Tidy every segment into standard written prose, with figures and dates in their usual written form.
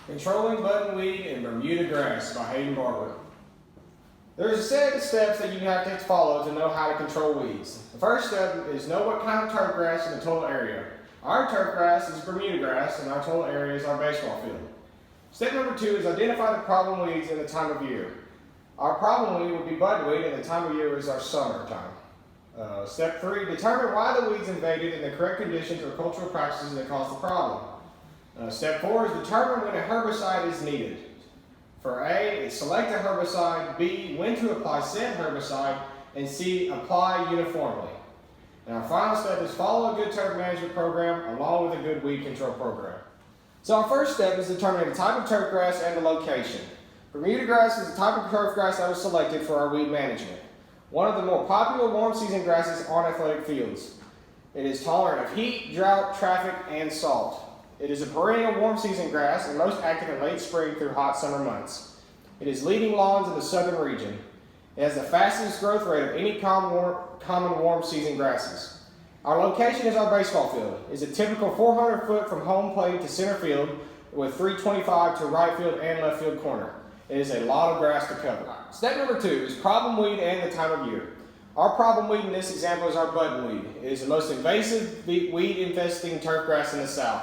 Controlling Buttonweed and Bermuda Grass by Hayden Barber. There's a set of steps that you have to follow to know how to control weeds. The first step is know what kind of turf grass in the total area. Our turf grass is Bermuda grass and our total area is our baseball field. Step number 2 is identify the problem weeds in the time of year. Our problem weed would be buttonweed and the time of year is our summertime. Step 3, determine why the weeds invaded and the correct conditions or cultural practices that cause the problem. Step 4 is determine when a herbicide is needed. For A, select a herbicide, B, when to apply said herbicide, and C, apply uniformly. And our final step is follow a good turf management program along with a good weed control program. So our first step is determining the type of turf grass and the location. Bermuda grass is the type of turf grass that was selected for our weed management. One of the more popular warm season grasses on athletic fields. It is tolerant of heat, drought, traffic, and salt. It is a perennial warm season grass and most active in late spring through hot summer months. It is leading lawns in the southern region. It has the fastest growth rate of any common warm season grasses. Our location is our baseball field. It is a typical 400 foot from home plate to center field with 325 to right field and left field corner. It is a lot of grass to cover. Step number 2 is problem weed and the time of year. Our problem weed in this example is our buttonweed. It is the most invasive weed infesting turf grass in the south.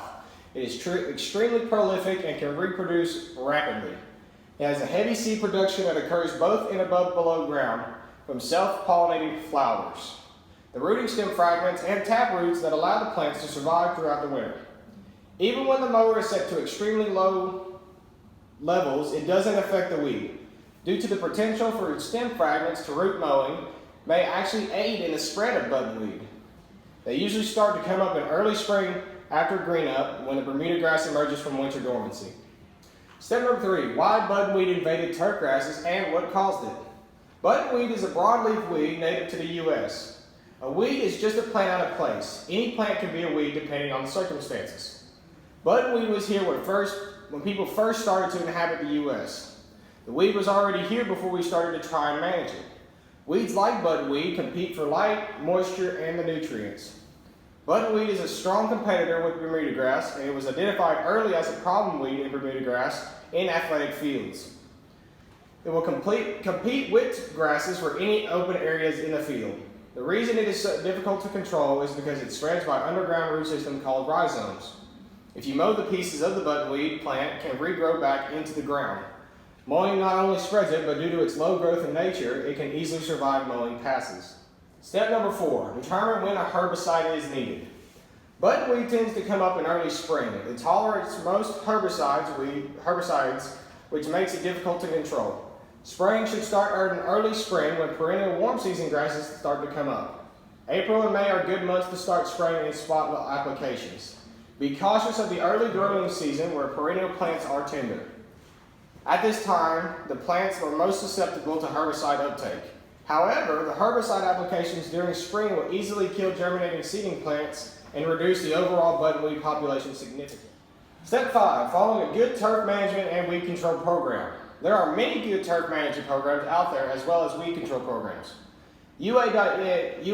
It is extremely prolific and can reproduce rapidly. It has a heavy seed production that occurs both in above and below ground from self-pollinating flowers. The rooting stem fragments and tap roots that allow the plants to survive throughout the winter. Even when the mower is set to extremely low levels, it doesn't affect the weed. Due to the potential for stem fragments to root mowing may actually aid in the spread of buttonweed. They usually start to come up in early spring after green up when the Bermuda grass emerges from winter dormancy. Step number 3, why buttonweed invaded turf grasses and what caused it. Buttonweed is a broadleaf weed native to the U.S. A weed is just a plant out of place. Any plant can be a weed depending on the circumstances. Buttonweed was here when people first started to inhabit the U.S. The weed was already here before we started to try and manage it. Weeds like buttonweed compete for light, moisture, and the nutrients. Buttonweed is a strong competitor with Bermuda grass, and it was identified early as a problem weed in Bermuda grass in athletic fields. It will compete with grasses for any open areas in the field. The reason it is so difficult to control is because it spreads by an underground root system called rhizomes. If you mow the pieces of the buttonweed plant, it can regrow back into the ground. Mowing not only spreads it, but due to its low growth in nature, it can easily survive mowing passes. Step number 4, determine when a herbicide is needed. Buttonweed tends to come up in early spring. It tolerates most herbicides, which makes it difficult to control. Spraying should start in early spring when perennial warm season grasses start to come up. April and May are good months to start spraying in spot applications. Be cautious of the early growing season where perennial plants are tender. At this time, the plants are most susceptible to herbicide uptake. However, the herbicide applications during spring will easily kill germinating seeding plants and reduce the overall buttonweed population significantly. Step 5, following a good turf management and weed control program. There are many good turf management programs out there as well as weed control programs. UA.A.edu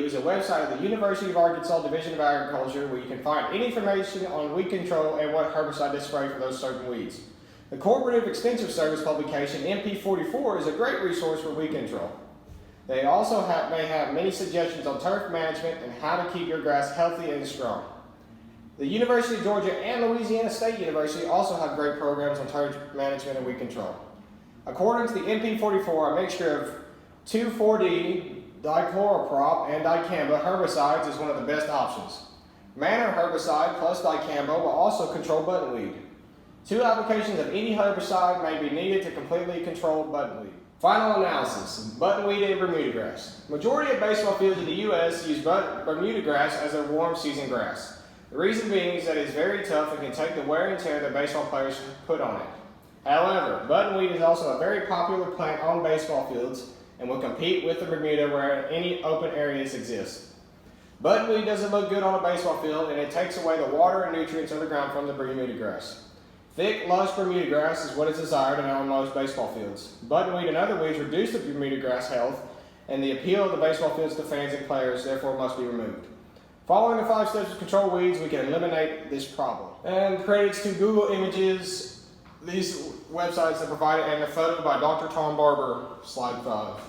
is a website of the University of Arkansas Division of Agriculture where you can find any information on weed control and what herbicide to spray for those certain weeds. The Cooperative Extensive Service publication, MP44, is a great resource for weed control. They also may have many suggestions on turf management and how to keep your grass healthy and strong. The University of Georgia and Louisiana State University also have great programs on turf management and weed control. According to the MP44, a mixture of 2,4-D, dichloropropyl, and dicamba herbicides is one of the best options. Manor herbicide plus dicamba will also control buttonweed. 2 applications of any herbicide may be needed to completely control buttonweed. Final analysis, buttonweed and Bermuda grass. Majority of baseball fields in the U.S. use Bermuda grass as a warm season grass. The reason being is that it is very tough and can take the wear and tear that baseball players put on it. However, buttonweed is also a very popular plant on baseball fields and will compete with the Bermuda where any open areas exist. Buttonweed doesn't look good on a baseball field and it takes away the water and nutrients of the ground from the Bermuda grass. Thick, lush Bermuda grass is what is desired on most baseball fields. Buttonweed and other weeds reduce the Bermuda grass health and the appeal of the baseball fields to fans and players, therefore must be removed. Following the 5 steps to control weeds, we can eliminate this problem. And credits to Google Images, these websites that provide it, and a photo by Dr. Tom Barber, slide 5.